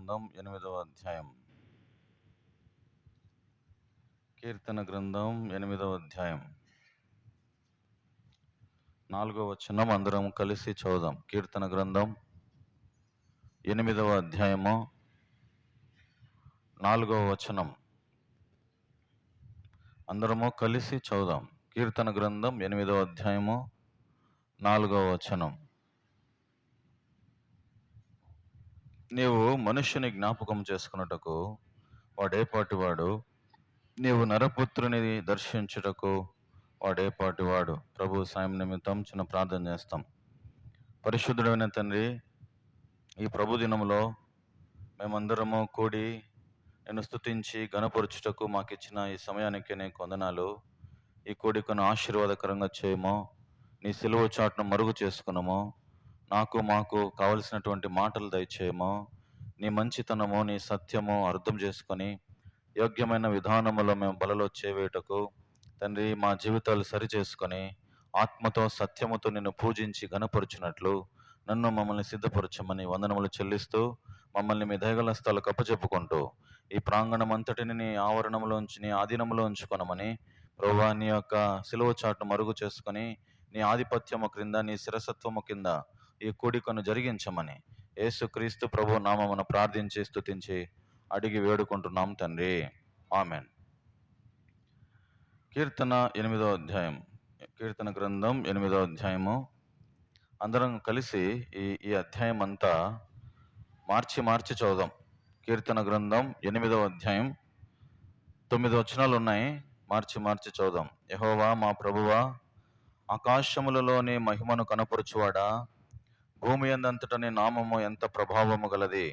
గ్రంథం 8వ అధ్యాయం. కీర్తన గ్రంథం 8వ అధ్యాయం 4వ వచనం అందరం కలిసి చదువుదాం. కీర్తన గ్రంథం 8వ అధ్యాయము 4వ వచనం అందరము కలిసి చదువుదాం. కీర్తన గ్రంథం 8వ అధ్యాయము 4వ వచనం. నీవు మనుష్యుని జ్ఞాపకం చేసుకున్నటకు వాడేపాటివాడు, నీవు నరపుత్రుని దర్శించుటకు వాడేపాటివాడు. ప్రభు సాయం నిమిత్తం చిన్న ప్రార్థన చేస్తాం. పరిశుద్ధుడైన తండ్రి, ఈ ప్రభు దినంలో మేమందరము కూడి నేను స్తుతించి గణపరచుటకు మాకు ఇచ్చిన ఈ సమయానికి నీకు వందనాలు. ఈ కూడికను ఆశీర్వాదకరంగా చేయము. నీ సిలువ చాటును మరుగు చేసుకున్నాము. మాకు కావలసినటువంటి మాటలు దయచేయము. నీ మంచితనము, నీ సత్యము అర్థం చేసుకొని యోగ్యమైన విధానములో మేము బలలో చేవేటకు తండ్రి మా జీవితాలు సరి చేసుకొని ఆత్మతో సత్యముతో నిన్ను పూజించి గణపరుచున్నట్లు నన్ను మమ్మల్ని సిద్ధపరచమని వందనములు చెల్లిస్తూ మమ్మల్ని మీ దయగల స్థలకు అప్పచెప్పుకుంటూ ఈ ప్రాంగణం అంతటిని నీ ఆవరణంలోంచి నీ ఆధీనంలో ఉంచుకొనమని ప్రభువా, నీ యొక్క సిలువ చాటును మరుగు చేసుకొని నీ ఆధిపత్యము క్రింద, నీ శిరసత్వము కింద ఈ కూడికను జరిగించమని యేసుక్రీస్తు ప్రభు నామమున ప్రార్థించి స్తుతించి అడిగి వేడుకుంటున్నాం తండ్రి. ఆమెన్. కీర్తన 8వ అధ్యాయం. కీర్తన గ్రంథం 8వ అధ్యాయము అందరం కలిసి ఈ అధ్యాయం అంతా మార్చి చదువుదాం. కీర్తన గ్రంథం 8వ అధ్యాయం 9 వచనాలు ఉన్నాయి. మార్చి చదువుదాం. యెహోవా మా ప్రభువా, ఆకాశములలోని మహిమను కనపరుచువాడా, భూమి యందంతట నీ నామము ఎంత ప్రభావము గలది.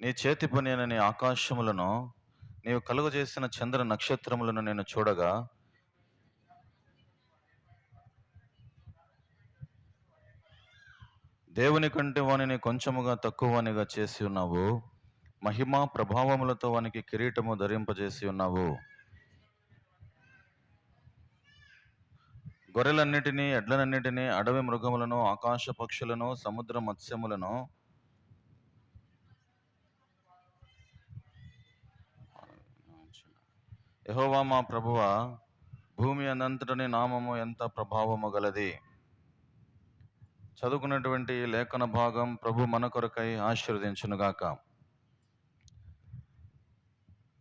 నీ చేతి పని అయిన నీ ఆకాశములను, నీవు కలుగజేసిన చంద్ర నక్షత్రములను నేను చూడగా దేవుని కంటే వానిని కొంచెముగా తక్కువ వానిగా చేసి ఉన్నావు. మహిమ ప్రభావములతో వానికి కిరీటము ధరింపజేసి ఉన్నావు. గొర్రెలన్నిటినీ, ఎడ్లనన్నిటినీ, అడవి మృగములను, ఆకాశ పక్షులను, సముద్ర మత్స్యములను, యెహోవా మా ప్రభువా, భూమి అందంతటని నామము ఎంత ప్రభావము గలది. చదువుకున్నటువంటి లేఖన భాగం ప్రభు మన కొరకై ఆశీర్వదించునుగాక.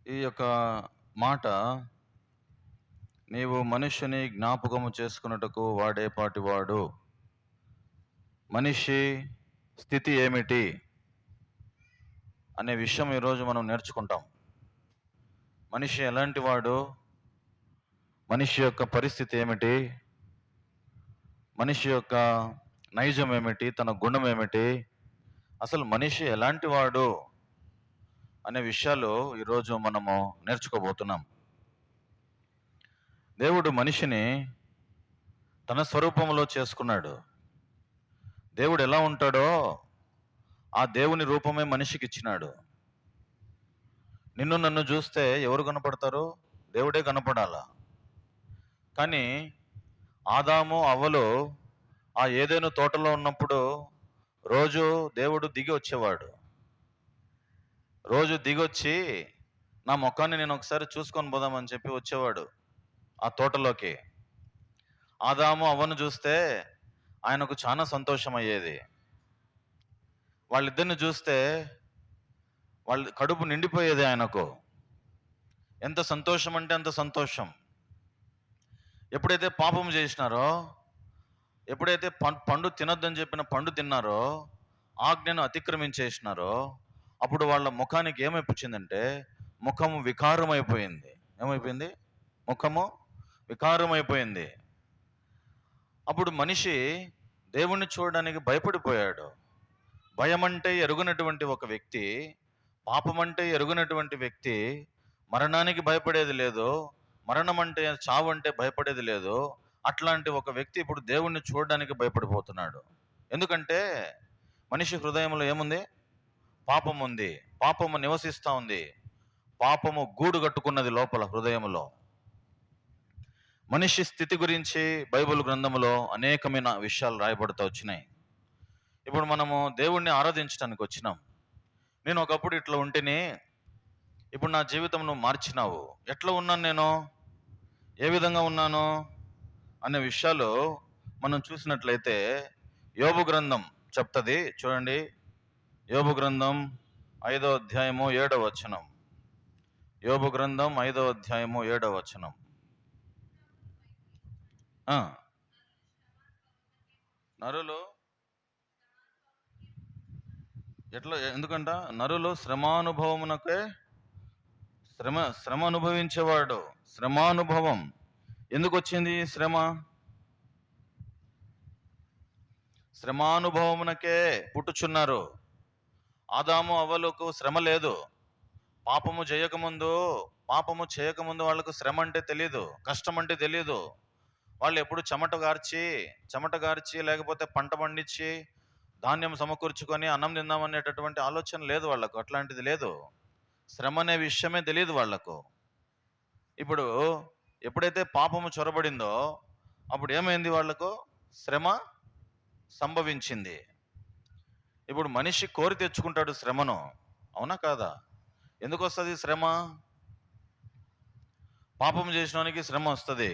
ఈ యొక్క మాట, నీవు మనుష్యుని జ్ఞాపకము చేసుకున్నటకు వాడేపాటివాడు. మనిషి స్థితి ఏమిటి అనే విషయం ఈరోజు మనం నేర్చుకుంటాం. మనిషి ఎలాంటి వాడు, మనిషి యొక్క పరిస్థితి ఏమిటి, మనిషి యొక్క నైజం ఏమిటి, తన గుణం ఏమిటి, అసలు మనిషి ఎలాంటి వాడు అనే విషయాలు ఈరోజు మనము నేర్చుకోబోతున్నాం. దేవుడు మనిషిని తన స్వరూపంలో చేసుకున్నాడు. దేవుడు ఎలా ఉంటాడో ఆ దేవుని రూపమే మనిషికి ఇచ్చినాడు. నిన్ను నన్ను చూస్తే ఎవరు కనపడతారు? దేవుడే కనపడాలా. కానీ ఆదాము అవ్వలు ఆ ఏదైనా తోటలో ఉన్నప్పుడు రోజు దేవుడు దిగి వచ్చేవాడు. రోజు దిగొచ్చి నా ముఖాన్ని నేను ఒకసారి చూసుకొని పోదామని చెప్పి వచ్చేవాడు ఆ తోటలోకి. ఆదాము అవ్వను చూస్తే ఆయనకు చాలా సంతోషం అయ్యేది. వాళ్ళిద్దరిని చూస్తే వాళ్ళ కడుపు నిండిపోయేది ఆయనకు. ఎంత సంతోషం అంటే అంత సంతోషం. ఎప్పుడైతే పాపం చేసినారో, ఎప్పుడైతే పండు తినొద్దని చెప్పిన పండు తిన్నారో, ఆజ్ఞను అతిక్రమించేసినారో, అప్పుడు వాళ్ళ ముఖానికి ఏమైపోయిందంటే ముఖము వికారమైపోయింది. ఏమైపోయింది? ముఖము వికారమైపోయింది. అప్పుడు మనిషి దేవుణ్ణి చూడడానికి భయపడిపోయాడు. భయం అంటే ఎరుగనటువంటి ఒక వ్యక్తి, పాపం అంటే ఎరుగనటువంటి వ్యక్తి మరణానికి భయపడేది లేదు, మరణం అంటే, చావు అంటే భయపడేది లేదు. అట్లాంటి ఒక వ్యక్తి ఇప్పుడు దేవుణ్ణి చూడడానికి భయపడిపోతున్నాడు. ఎందుకంటే మనిషి హృదయంలో ఏముంది? పాపం ఉంది. పాపము నివసిస్తూ ఉంది. పాపము గూడు కట్టుకున్నది లోపల హృదయంలో. మనిషి స్థితి గురించి బైబిల్ గ్రంథంలో అనేకమైన విషయాలు రాయబడుతూ వచ్చినాయి. ఇప్పుడు మనము దేవుణ్ణి ఆరాధించడానికి వచ్చినాం. నేను ఒకప్పుడు ఇట్లా ఉంటేనే, ఇప్పుడు నా జీవితం నువ్వు మార్చినావు. ఎట్లా ఉన్నాను నేను, ఏ విధంగా ఉన్నాను అనే విషయాలు మనం చూసినట్లయితే యోబు గ్రంథం చెప్తుంది. చూడండి, యోబు గ్రంథం 5వ అధ్యాయము 7వ వచనం. యోబు గ్రంథం 5వ అధ్యాయము 7వ వచనం. నరులు ఎట్లా, ఎందుకంట నరులు శ్రమానుభవమునకే శ్రమ అనుభవించేవాడు. శ్రమానుభవం ఎందుకు వచ్చింది? శ్రమానుభవమునకే పుట్టుచున్నారు. ఆదాము అవ్వలకు శ్రమ లేదు. పాపము చేయకముందు వాళ్ళకు శ్రమ అంటే తెలీదు, కష్టం అంటే తెలీదు. వాళ్ళు ఎప్పుడు చెమట గార్చి లేకపోతే పంట పండించి ధాన్యం సమకూర్చుకొని అన్నం తిందామనేటటువంటి ఆలోచన లేదు వాళ్ళకు. అట్లాంటిది లేదు. శ్రమ అనే విషయమే తెలియదు వాళ్ళకు. ఇప్పుడు ఎప్పుడైతే పాపము చొరబడిందో అప్పుడు ఏమైంది? వాళ్లకు శ్రమ సంభవించింది. ఇప్పుడు మనిషి కోరి తెచ్చుకుంటాడు శ్రమను, అవునా కాదా? ఎందుకు వస్తుంది శ్రమ? పాపం చేసినోనికి శ్రమ వస్తుంది,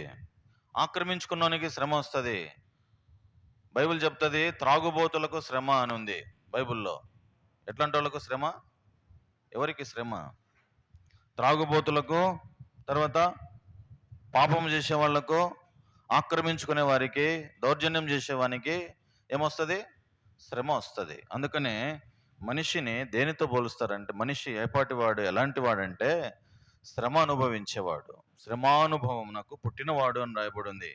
ఆక్రమించుకున్నోనికి శ్రమ వస్తుంది. బైబిల్ చెప్తుంది త్రాగుబోతులకు శ్రమ అని ఉంది బైబిల్లో. ఎట్లాంటి వాళ్ళకు శ్రమ? ఎవరికి శ్రమ? త్రాగుబోతులకు, తర్వాత పాపం చేసే వాళ్లకు, ఆక్రమించుకునే వారికి, దౌర్జన్యం చేసేవానికి ఏమొస్తుంది? శ్రమ వస్తుంది. అందుకనే మనిషిని దేనితో పోలుస్తారంటే, మనిషి ఏపాటి వాడు, ఎలాంటి వాడంటే శ్రమ అనుభవించేవాడు, శ్రమానుభవం నాకు పుట్టినవాడు అని రాయబడి ఉంది.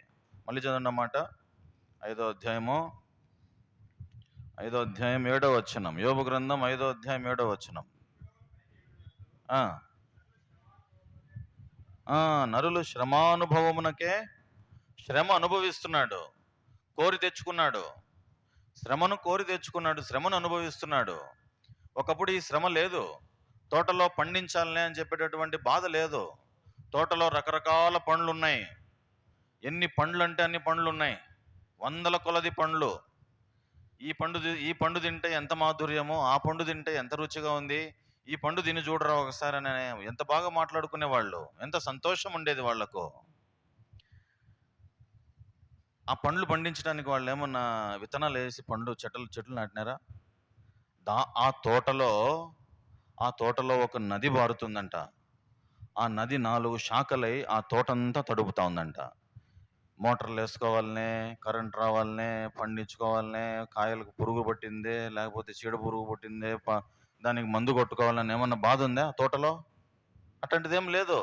మళ్ళీ చదవండి అన్నమాట. 5వ అధ్యాయం 7వ వచనం. యోబు గ్రంథం 5వ అధ్యాయం 7వ వచనం. నరులు శ్రమానుభవమునకే, శ్రమ అనుభవిస్తున్నాడు, కోరి తెచ్చుకున్నాడు, శ్రమను అనుభవిస్తున్నాడు. ఒకప్పుడు ఈ శ్రమ లేదు. తోటలో పండించాలనే అని చెప్పేటటువంటి బాధ లేదు. తోటలో రకరకాల పండ్లు ఉన్నాయి. ఎన్ని పండ్లు అంటే అన్ని పండ్లు ఉన్నాయి, వందల కొలది పండ్లు. ఈ పండు తింటే ఎంత మాధుర్యమో, ఆ పండు తింటే ఎంత రుచిగా ఉంది, ఈ పండు తిని చూడరా ఒకసారి అని ఎంత బాగా మాట్లాడుకునే వాళ్ళు, ఎంత సంతోషం ఉండేది వాళ్లకు. ఆ పండ్లు పండించడానికి వాళ్ళు ఏమన్నా విత్తనాలు వేసి చెట్లు నాటినారా? ఆ తోటలో ఒక నది పారుతుందంట. ఆ నది 4 శాఖలై ఆ తోటంతా తడుపుతా ఉందంట. మోటార్లు వేసుకోవాలనే, కరెంట్ రావాలనే, పండించుకోవాలనే, కాయలకు పురుగు పట్టిందే, లేకపోతే చీడ పురుగు పట్టిందే, దానికి మందు కొట్టుకోవాలని ఏమన్నా బాధ ఉందా తోటలో? అట్లాంటిది ఏం లేదు.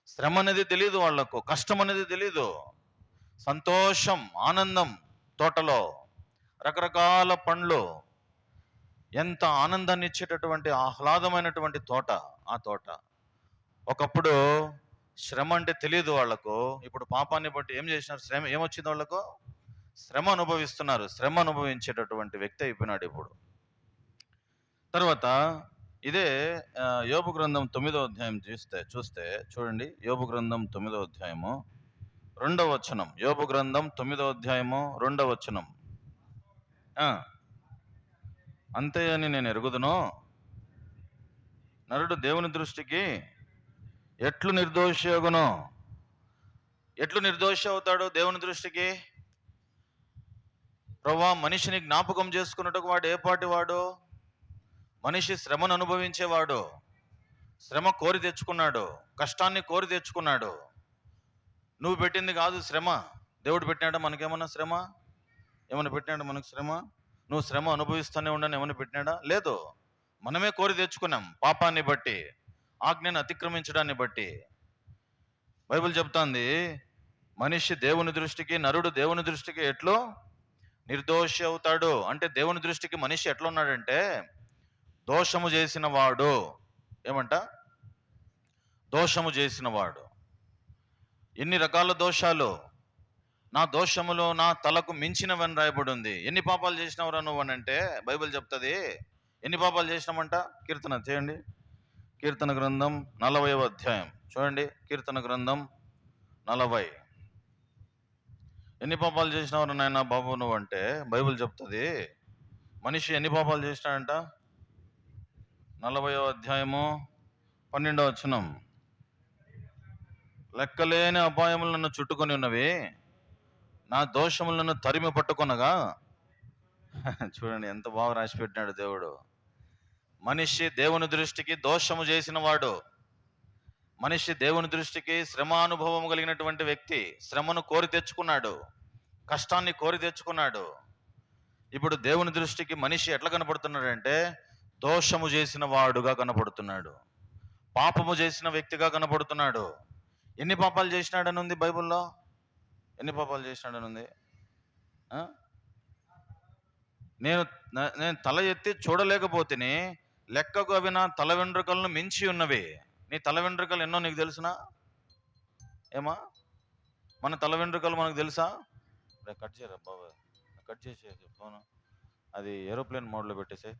శ్రమ అనేది తెలియదు వాళ్లకు, కష్టం అనేది తెలీదు. సంతోషం, ఆనందం. తోటలో రకరకాల పండ్లు, ఎంత ఆనందాన్ని ఇచ్చేటటువంటి ఆహ్లాదమైనటువంటి తోట ఆ తోట. ఒకప్పుడు శ్రమ అంటే తెలియదు వాళ్లకు. ఇప్పుడు పాపాన్ని బట్టి ఏం చేసినారు? శ్రమ ఏమొచ్చింది వాళ్లకు? శ్రమ అనుభవిస్తున్నారు. శ్రమ అనుభవించేటటువంటి వ్యక్తి అయిపోయినాడు ఇప్పుడు. తర్వాత ఇదే యోబు గ్రంథం 9వ అధ్యాయం చూస్తే చూడండి. యోబు గ్రంథం 9వ అధ్యాయము 2వ వచనం. యోబు గ్రంథం 9వ అధ్యాయము 2వ వచనం. అంతే అని నేను ఎరుగుదును, నరుడు దేవుని దృష్టికి ఎట్లు నిర్దోషి అగును. ఎట్లు నిర్దోషి అవుతాడు దేవుని దృష్టికి? ప్రభువా, మనిషిని జ్ఞాపకం చేసుకున్నట్టుకు వాడు ఏపాటి వాడు? మనిషి శ్రమను అనుభవించేవాడు. శ్రమ కోరి తెచ్చుకున్నాడు, కష్టాన్ని కోరి తెచ్చుకున్నాడు. నువ్వు పెట్టింది కాదు శ్రమ. దేవుడు పెట్టినాడా మనకేమన్నా శ్రమ? ఏమన్నా పెట్టినాడా మనకు శ్రమ? నువ్వు శ్రమ అనుభవిస్తూనే ఉండని ఏమన్నా పెట్టినాడా? లేదు. మనమే కోరి తెచ్చుకున్నాం, పాపాన్ని బట్టి, ఆజ్ఞను అతిక్రమించడాన్ని బట్టి. బైబిల్ చెప్తాంది మనిషి దేవుని దృష్టికి, నరుడు దేవుని దృష్టికి ఎట్లో నిర్దోషి అవుతాడు. అంటే దేవుని దృష్టికి మనిషి ఎట్లా ఉన్నాడంటే దోషము చేసిన వాడు. ఏమంట? దోషము చేసిన వాడు. ఎన్ని రకాల దోషాలు! నా దోషములు నా తలకు మించినవని రాయబడి ఉంది. ఎన్ని పాపాలు చేసినవరా నువ్వు అని అంటే బైబిల్ చెప్తుంది. ఎన్ని పాపాలు చేసినామంట? కీర్తన చేయండి. కీర్తన గ్రంథం 40వ అధ్యాయం చూడండి. కీర్తన గ్రంథం 40. ఎన్ని పాపాలు చేసినావు నాయన బాబు నువ్వు అంటే బైబిల్ చెప్తుంది. మనిషి ఎన్ని పాపాలు చేసినాడంట? 40వ అధ్యాయము 12వ వచనం. లెక్కలేని అపాయములు నన్ను చుట్టుకొని ఉన్నవి, నా దోషములు నన్ను తరిమి పట్టుకొనగా. చూడండి ఎంత బాగా రాసి పెట్టినాడు దేవుడు. మనిషి దేవుని దృష్టికి దోషము చేసిన వాడు. మనిషి దేవుని దృష్టికి శ్రమానుభవం కలిగినటువంటి వ్యక్తి. శ్రమను కోరి తెచ్చుకున్నాడు, కష్టాన్ని కోరి తెచ్చుకున్నాడు. ఇప్పుడు దేవుని దృష్టికి మనిషి ఎట్లా కనపడుతున్నాడంటే దోషము చేసిన వాడుగా కనపడుతున్నాడు, పాపము చేసిన వ్యక్తిగా కనపడుతున్నాడు. ఎన్ని పాపాలు చేసినాడని ఉంది బైబిల్లో? ఎన్ని పాపాలు చేసినాడని ఉంది? నేను తల ఎత్తి చూడలేకపోతేనే, లెక్కకు అవి నా తల వెంట్రుకలను మించి ఉన్నవి. నీ తల వెంట్రుకలు ఎన్నో నీకు తెలుసునా? ఏమా మన తల వెంట్రుకలు మనకు తెలుసా? కట్ చేయరా బాబా, కట్ చేసే ఫోను, అది ఏరోప్లేన్ మోడ్లో పెట్టేసే.